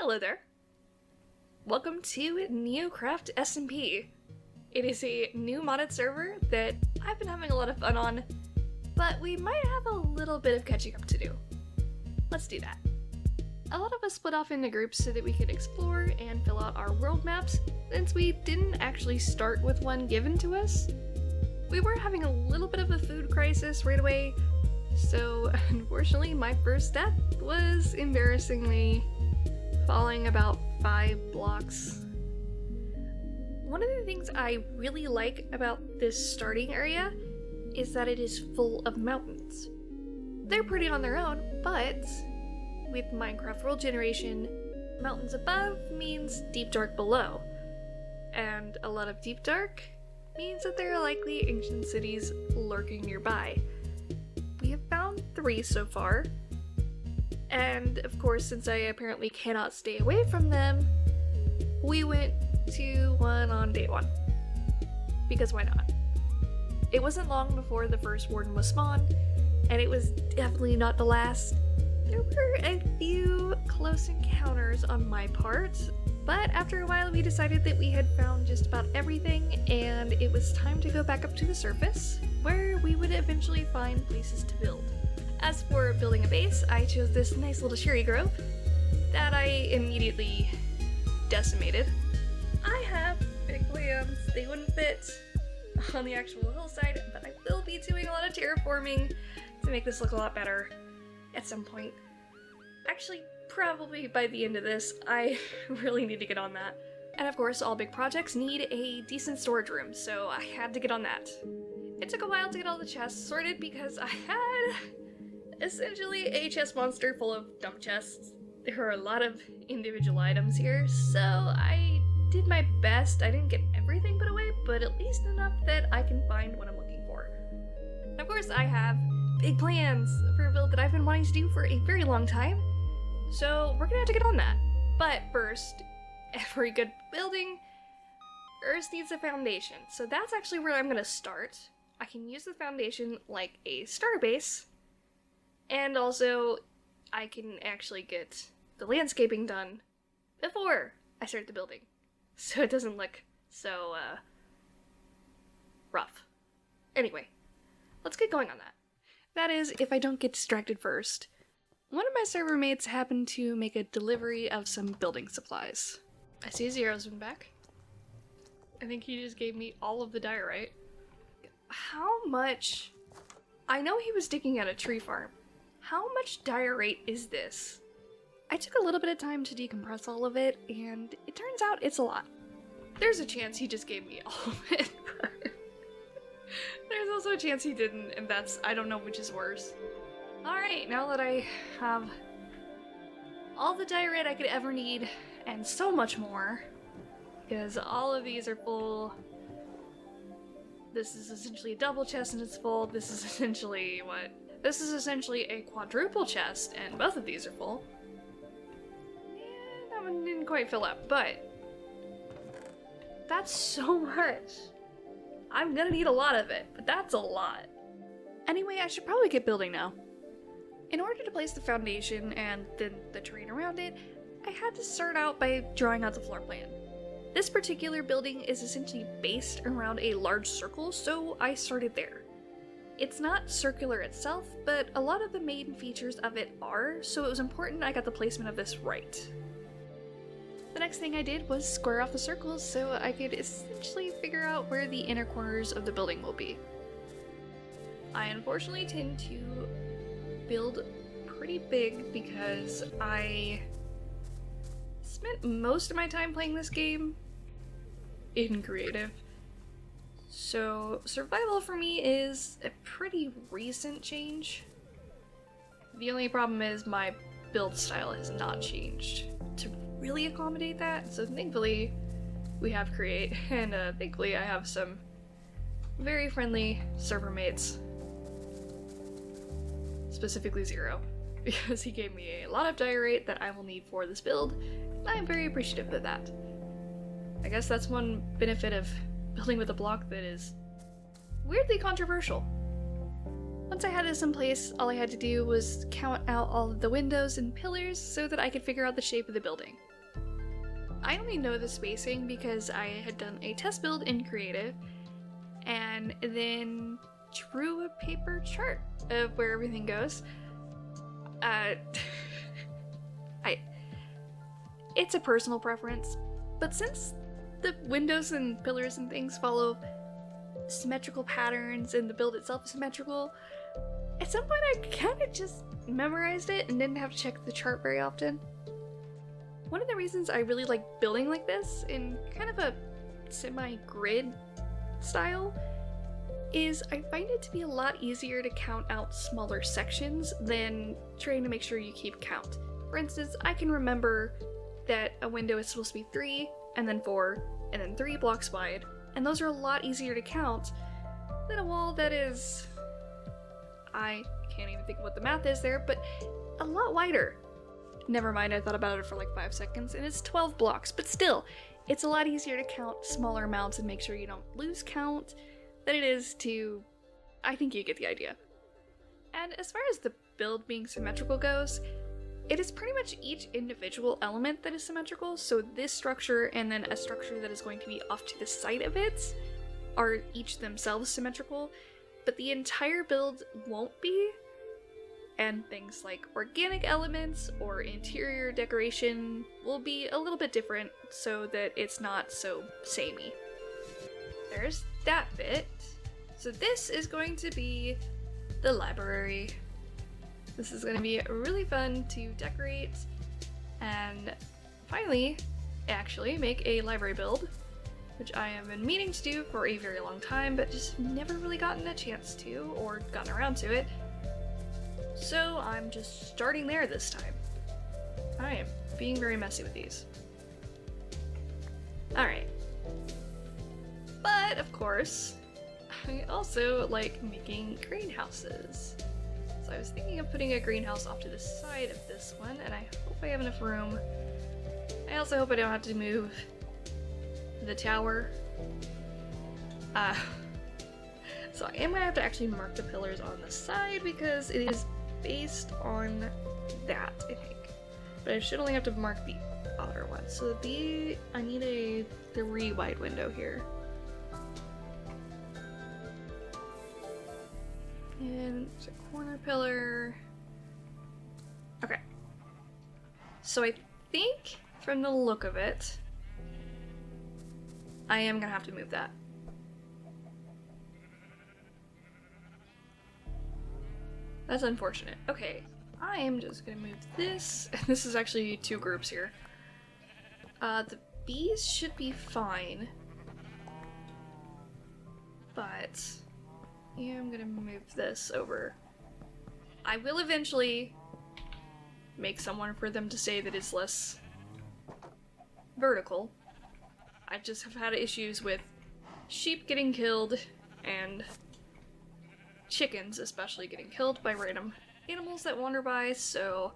Hello there. Welcome to NeoCraft SMP. It is a new modded server that I've been having a lot of fun on, but we might have a little bit of catching up to do. Let's do that. A lot of us split off into groups so that we could explore and fill out our world maps, since we didn't actually start with one given to us. We were having a little bit of a food crisis right away, so unfortunately my first death was embarrassingly falling about 5 blocks. One of the things I really like about this starting area is that it is full of mountains. They're pretty on their own, but with Minecraft world generation, mountains above means deep dark below. And a lot of deep dark means that there are likely ancient cities lurking nearby. We have found 3 so far, and of course, since I apparently cannot stay away from them, we went to one on day 1. Because why not? It wasn't long before the first warden was spawned, and it was definitely not the last. There were a few close encounters on my part, but after a while we decided that we had found just about everything, and it was time to go back up to the surface, where we would eventually find places to build. As for building a base, I chose this nice little cherry grove that I immediately decimated. I have big plans. They wouldn't fit on the actual hillside, but I will be doing a lot of terraforming to make this look a lot better at some point. Actually, probably by the end of this, I really need to get on that. And of course, all big projects need a decent storage room, so I had to get on that. It took a while to get all the chests sorted because I had essentially a chest monster full of dump chests. There are a lot of individual items here, so I did my best. I didn't get everything put away, but at least enough that I can find what I'm looking for. And of course, I have big plans for a build that I've been wanting to do for a very long time, so we're gonna have to get on that. But first, every good building first needs a foundation, so that's actually where I'm gonna start. I can use the foundation like a starter base, and also I can actually get the landscaping done before I start the building, so it doesn't look so rough. Anyway, let's get going on that. That is, if I don't get distracted first. One of my server mates happened to make a delivery of some building supplies. I see Zero's been back. I think he just gave me all of the diorite. How much? I know he was digging at a tree farm. How much diorite is this? I took a little bit of time to decompress all of it, and it turns out it's a lot. There's a chance he just gave me all of it. There's also a chance he didn't, and I don't know which is worse. Alright, now that I have all the diorite I could ever need, and so much more, because all of these are full. This is essentially a double chest and it's full. This is essentially what? This is essentially a quadruple chest, and both of these are full. And that one didn't quite fill up, but that's so much. I'm gonna need a lot of it, but that's a lot. Anyway, I should probably get building now. In order to place the foundation and then the terrain around it, I had to start out by drawing out the floor plan. This particular building is essentially based around a large circle, so I started there. It's not circular itself, but a lot of the main features of it are, so it was important I got the placement of this right. The next thing I did was square off the circles so I could essentially figure out where the inner corners of the building will be. I unfortunately tend to build pretty big because I spent most of my time playing this game in creative. So survival for me is a pretty recent change. The only problem is my build style has not changed to really accommodate that, so thankfully we have create, and thankfully I have some very friendly server mates, specifically Zero, because he gave me a lot of diorite that I will need for this build, and I'm very appreciative of that. I guess that's one benefit of building with a block that is weirdly controversial. Once I had this in place, all I had to do was count out all of the windows and pillars so that I could figure out the shape of the building. I only know the spacing because I had done a test build in Creative and then drew a paper chart of where everything goes. It's a personal preference, but since the windows and pillars and things follow symmetrical patterns and the build itself is symmetrical, at some point I kind of just memorized it and didn't have to check the chart very often. One of the reasons I really like building like this in kind of a semi-grid style is I find it to be a lot easier to count out smaller sections than trying to make sure you keep count. For instance, I can remember that a window is supposed to be 3, and then 4, and then 3 blocks wide, and those are a lot easier to count than a wall that is... I can't even think of what the math is there, but a lot wider. Never mind, I thought about it for like 5 seconds, and it's 12 blocks, but still, it's a lot easier to count smaller amounts and make sure you don't lose count than it is to... I think you get the idea. And as far as the build being symmetrical goes, it is pretty much each individual element that is symmetrical, so this structure and then a structure that is going to be off to the side of it are each themselves symmetrical, but the entire build won't be, and things like organic elements or interior decoration will be a little bit different so that it's not so samey. There's that bit. So this is going to be the library. This is going to be really fun to decorate and finally actually make a library build, which I have been meaning to do for a very long time but just never really gotten a chance to or gotten around to it. So I'm just starting there this time. I am being very messy with these. Alright. But of course, I also like making greenhouses. So I was thinking of putting a greenhouse off to the side of this one, and I hope I have enough room. I also hope I don't have to move the tower. So I am gonna have to actually mark the pillars on the side because it is based on that, I think. But I should only have to mark the other one. So I need a 3 wide window here. And there's a corner pillar. Okay. So I think from the look of it, I am gonna have to move that. That's unfortunate. Okay, I am just gonna move this. This is actually 2 groups here. The bees should be fine. But yeah, I'm gonna move this over. I will eventually make someone for them to say that is less vertical. I just have had issues with sheep getting killed and chickens especially getting killed by random animals that wander by, so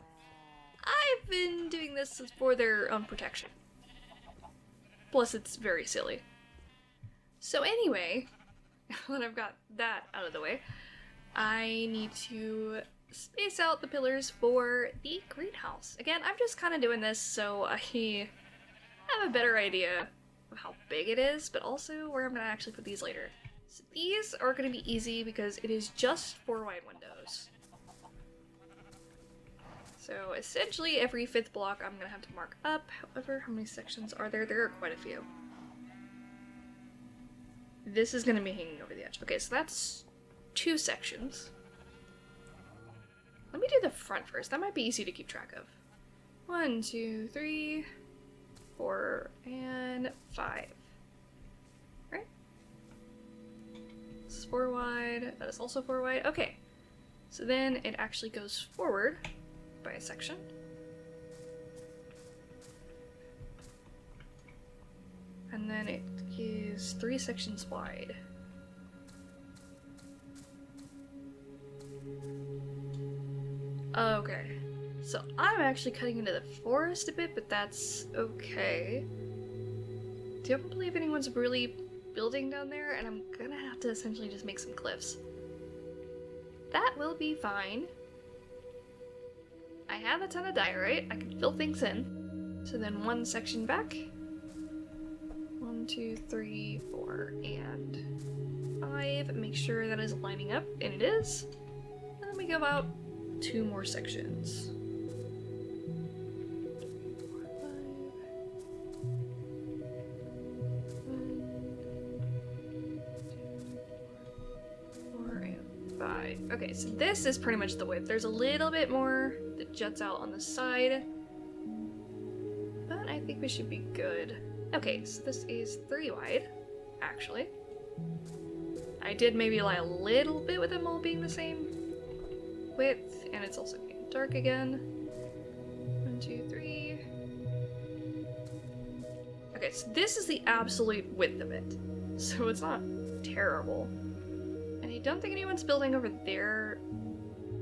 I've been doing this for their own protection. Plus it's very silly. So anyway, when I've got that out of the way, I need to space out the pillars for the greenhouse. Again, I'm just kind of doing this so I have a better idea of how big it is, but also where I'm going to actually put these later. So these are going to be easy because it is just 4 wide windows. So essentially every 5th block I'm going to have to mark up. However, how many sections are there? There are quite a few. This is going to be hanging over the edge. Okay, so that's 2 sections. Let me do the front first. That might be easy to keep track of. 1, 2, 3, 4, and 5. Right? This is 4 wide. That is also 4 wide. Okay. So then it actually goes forward by a section. And then it is 3 sections wide. Okay. So I'm actually cutting into the forest a bit, but that's okay. Don't believe anyone's really building down there, and I'm gonna have to essentially just make some cliffs. That will be fine. I have a ton of diorite. I can fill things in. So then 1 section back, 1, 2, 3, 4, and 5. Make sure that is lining up, and it is. And then we go about 2 more sections. 4, 5. 1, 2, 4, and 5. Okay, so this is pretty much the width. There's a little bit more that juts out on the side, but I think we should be good. Okay, so this is 3 wide, actually. I did maybe lie a little bit with them all being the same width, and it's also getting dark again. 1, 2, 3. Okay, so this is the absolute width of it, so it's not terrible. And I don't think anyone's building over there,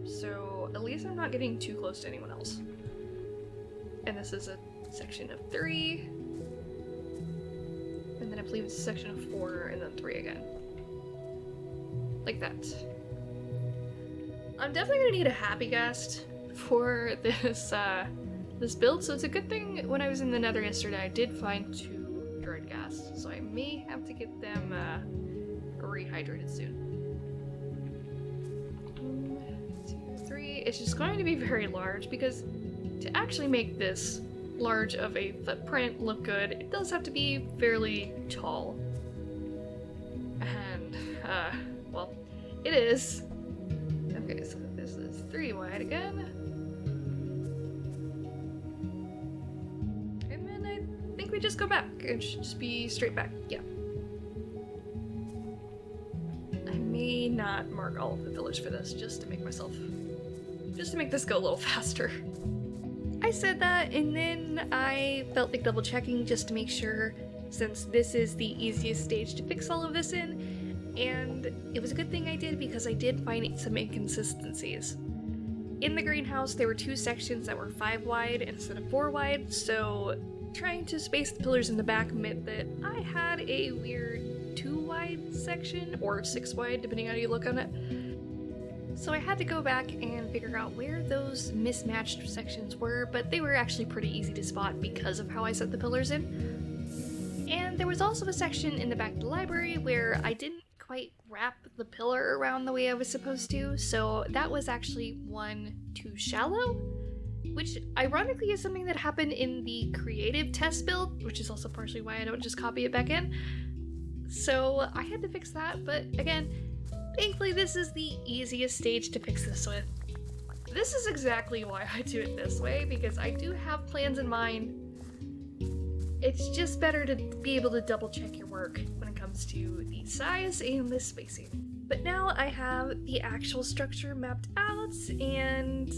so at least I'm not getting too close to anyone else. And this is a section of 3. And then I believe it's a section of 4, and then 3 again. Like that. I'm definitely gonna need a happy ghast for this this build, so it's a good thing when I was in the nether yesterday I did find 2 druid ghasts, so I may have to get them rehydrated soon. 1, 2, 3. It's just going to be very large because to actually make this large of a footprint look good, it does have to be fairly tall. And, well, it is. Okay, so this is 3 wide again. And then I think we just go back. It should just be straight back, yeah. I may not mark all of the pillars for this, just to make this go a little faster. I said that, and then I felt like double checking just to make sure, since this is the easiest stage to fix all of this in, and it was a good thing I did because I did find some inconsistencies. In the greenhouse, there were 2 sections that were 5 wide instead of 4 wide, so trying to space the pillars in the back meant that I had a weird 2 wide section, or 6 wide, depending on how you look on it. So I had to go back and figure out where those mismatched sections were, but they were actually pretty easy to spot because of how I set the pillars in. And there was also a section in the back of the library where I didn't quite wrap the pillar around the way I was supposed to, so that was actually one too shallow, which ironically is something that happened in the creative test build, which is also partially why I don't just copy it back in. So I had to fix that, but again, thankfully this is the easiest stage to fix this with. This is exactly why I do it this way, because I do have plans in mind. It's just better to be able to double check your work when it comes to the size and the spacing. But now I have the actual structure mapped out, and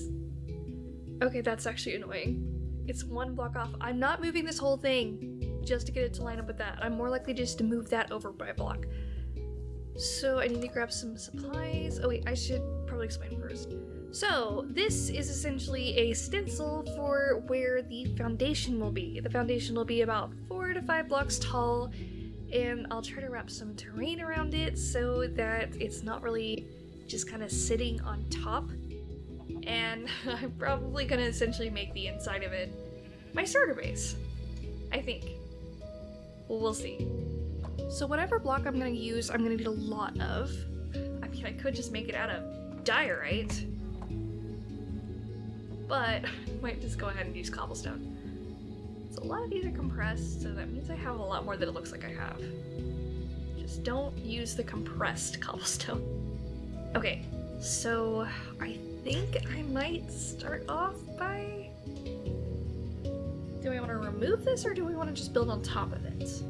okay, that's actually annoying. It's 1 block off. I'm not moving this whole thing just to get it to line up with that. I'm more likely just to move that over by a block. So I need to grab some supplies. Oh wait, I should probably explain first. So this is essentially a stencil for where the foundation will be. The foundation will be about 4 to 5 blocks tall, and I'll try to wrap some terrain around it so that it's not really just kind of sitting on top. And I'm probably gonna essentially make the inside of it my starter base, I think. Well, we'll see. So whatever block I'm gonna use, I'm gonna need a lot of. I mean, I could just make it out of diorite, but I might just go ahead and use cobblestone. So a lot of these are compressed, so that means I have a lot more than it looks like I have. Just don't use the compressed cobblestone. Okay, so I think I might start off by... Do I want to remove this, or do we want to just build on top of it?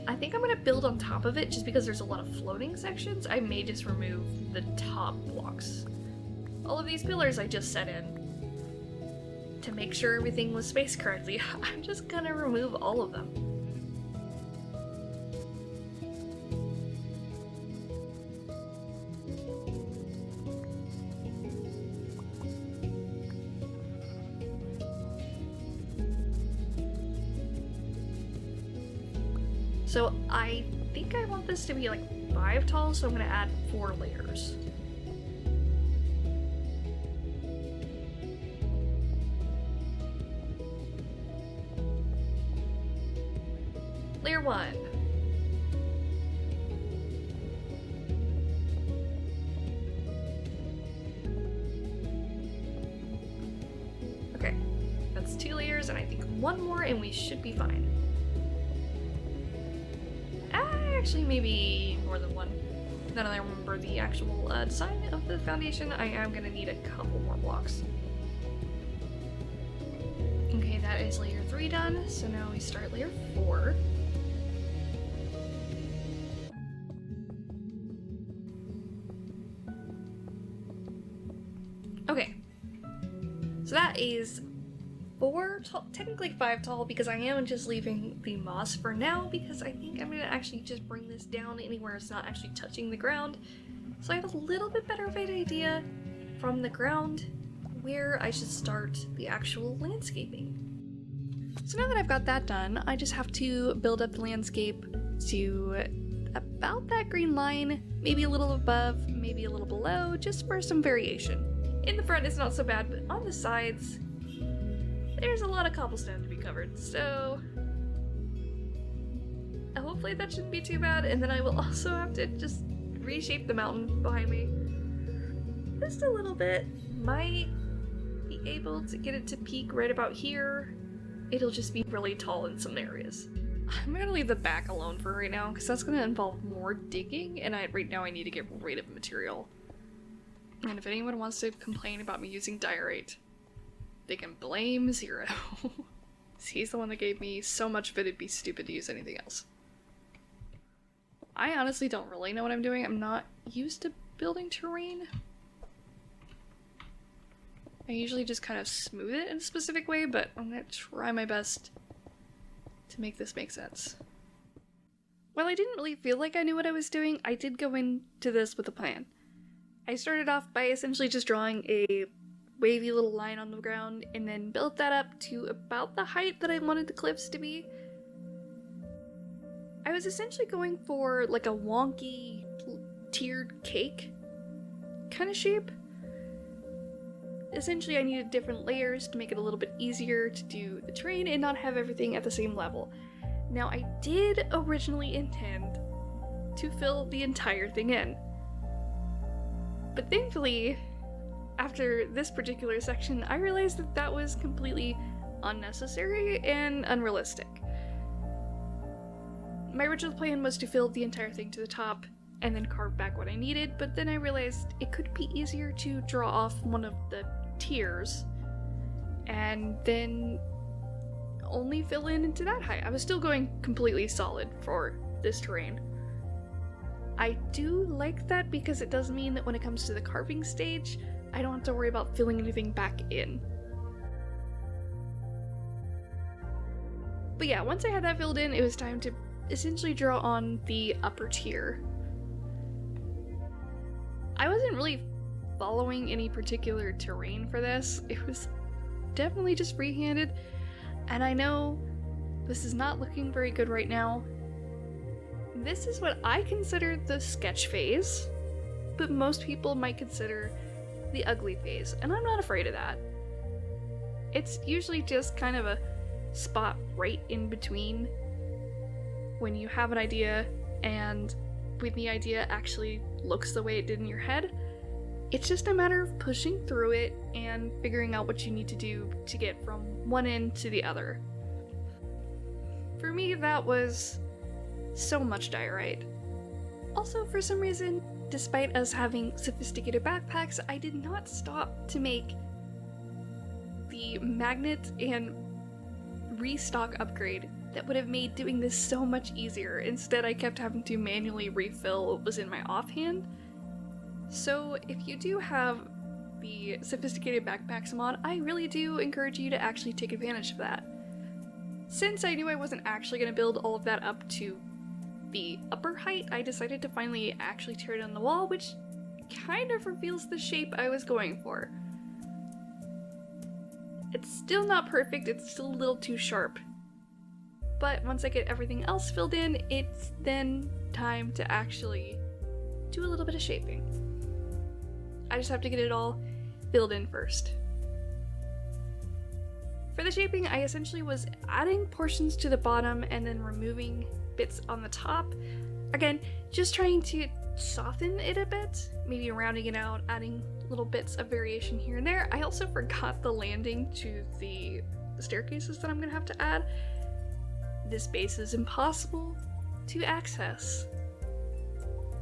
I think I'm going to build on top of it just because there's a lot of floating sections. I may just remove the top blocks. All of these pillars I just set in to make sure everything was spaced correctly. I'm just gonna remove all of them. So I think I want this to be like 5 tall, so I'm gonna add 4 layers. Layer 1. Okay, that's 2 layers, and I think 1 more, and we should be fine. Actually, maybe more than 1. Now that I remember the actual design of the foundation, I am gonna need a couple more blocks. Okay, that is layer 3 done, so now we start layer 4. Okay, so that is 4 tall, technically 5 tall, because I am just leaving the moss for now, because I think I'm gonna actually just bring this down anywhere it's not actually touching the ground, so I have a little bit better of an idea from the ground where I should start the actual landscaping. So now that I've got that done, I just have to build up the landscape to about that green line, maybe a little above, maybe a little below, just for some variation. In the front it's not so bad, but on the sides there's a lot of cobblestone to be covered, so hopefully that shouldn't be too bad. And then I will also have to just reshape the mountain behind me just a little bit. Might be able to get it to peak right about here. It'll just be really tall in some areas. I'm gonna leave the back alone for right now, because that's gonna involve more digging, and right now I need to get rid of material. And if anyone wants to complain about me using diorite, they can blame Zero. He's the one that gave me so much of it, it'd be stupid to use anything else. I honestly don't really know what I'm doing. I'm not used to building terrain. I usually just kind of smooth it in a specific way, but I'm gonna try my best to make this make sense. While I didn't really feel like I knew what I was doing, I did go into this with a plan. I started off by essentially just drawing a wavy little line on the ground, and then built that up to about the height that I wanted the cliffs to be. I was essentially going for like a wonky tiered cake kind of shape. Essentially I needed different layers to make it a little bit easier to do the terrain and not have everything at the same level. Now I did originally intend to fill the entire thing in, but thankfully after this particular section, I realized that that was completely unnecessary and unrealistic. My original plan was to fill the entire thing to the top and then carve back what I needed, but then I realized it could be easier to draw off one of the tiers and then only fill in into that height. I was still going completely solid for this terrain. I do like that because it does mean that when it comes to the carving stage, I don't have to worry about filling anything back in. But yeah, once I had that filled in, it was time to essentially draw on the upper tier. I wasn't really following any particular terrain for this. It was definitely just freehanded, and I know this is not looking very good right now. This is what I consider the sketch phase, but most people might consider the ugly phase, and I'm not afraid of that. It's usually just kind of a spot right in between when you have an idea and when the idea actually looks the way it did in your head. It's just a matter of pushing through it and figuring out what you need to do to get from one end to the other. For me, that was so much diorite. Also, for some reason, despite us having sophisticated backpacks, I did not stop to make the magnet and restock upgrade that would have made doing this so much easier. Instead, I kept having to manually refill what was in my offhand. So if you do have the sophisticated backpacks mod, I really do encourage you to actually take advantage of that. Since I knew I wasn't actually going to build all of that up to the upper height, I decided to finally actually tear it on the wall, which kind of reveals the shape I was going for. It's still not perfect, it's still a little too sharp. But once I get everything else filled in, it's then time to actually do a little bit of shaping. I just have to get it all filled in first. For the shaping, I essentially was adding portions to the bottom and then removing bits on the top. Again, just trying to soften it a bit, maybe rounding it out, adding little bits of variation here and there. I also forgot the landing to the staircases that I'm gonna have to add. This base is impossible to access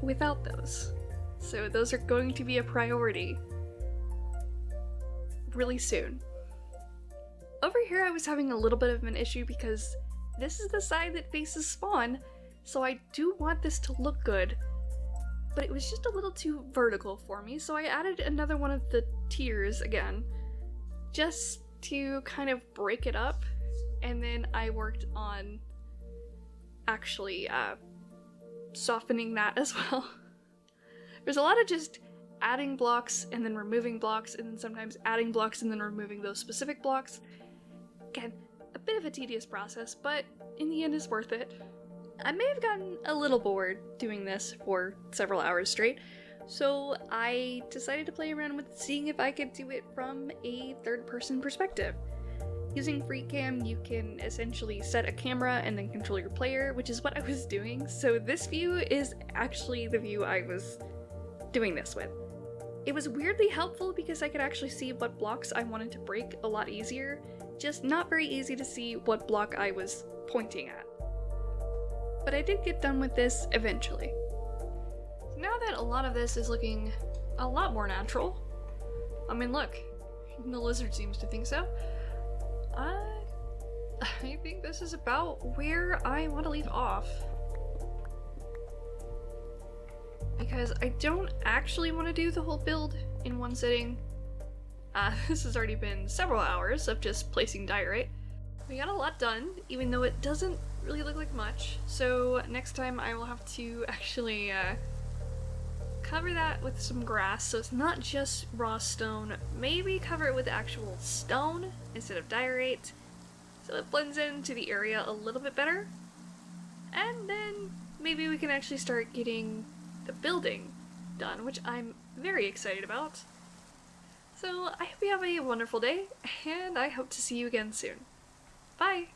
without those. So those are going to be a priority really soon. Over here I was having a little bit of an issue because this is the side that faces spawn, so I do want this to look good, but it was just a little too vertical for me, so I added another one of the tiers again, just to kind of break it up, and then I worked on actually softening that as well. There's a lot of just adding blocks and then removing blocks, and then sometimes adding blocks and then removing those specific blocks. Again, a bit of a tedious process, but in the end it's worth it. I may have gotten a little bored doing this for several hours straight, so I decided to play around with seeing if I could do it from a third-person perspective. Using FreeCam, you can essentially set a camera and then control your player, which is what I was doing, so this view is actually the view I was doing this with. It was weirdly helpful because I could actually see what blocks I wanted to break a lot easier, just not very easy to see what block I was pointing at. But I did get done with this eventually. Now that a lot of this is looking a lot more natural, I mean look, even the lizard seems to think so, I think this is about where I want to leave off. Because I don't actually want to do the whole build in one sitting. This has already been several hours of just placing diorite. We got a lot done, even though it doesn't really look like much. So next time I will have to actually cover that with some grass, so it's not just raw stone. Maybe cover it with actual stone instead of diorite, so it blends into the area a little bit better. And then maybe we can actually start getting the building done, which I'm very excited about. So I hope you have a wonderful day, and I hope to see you again soon. Bye!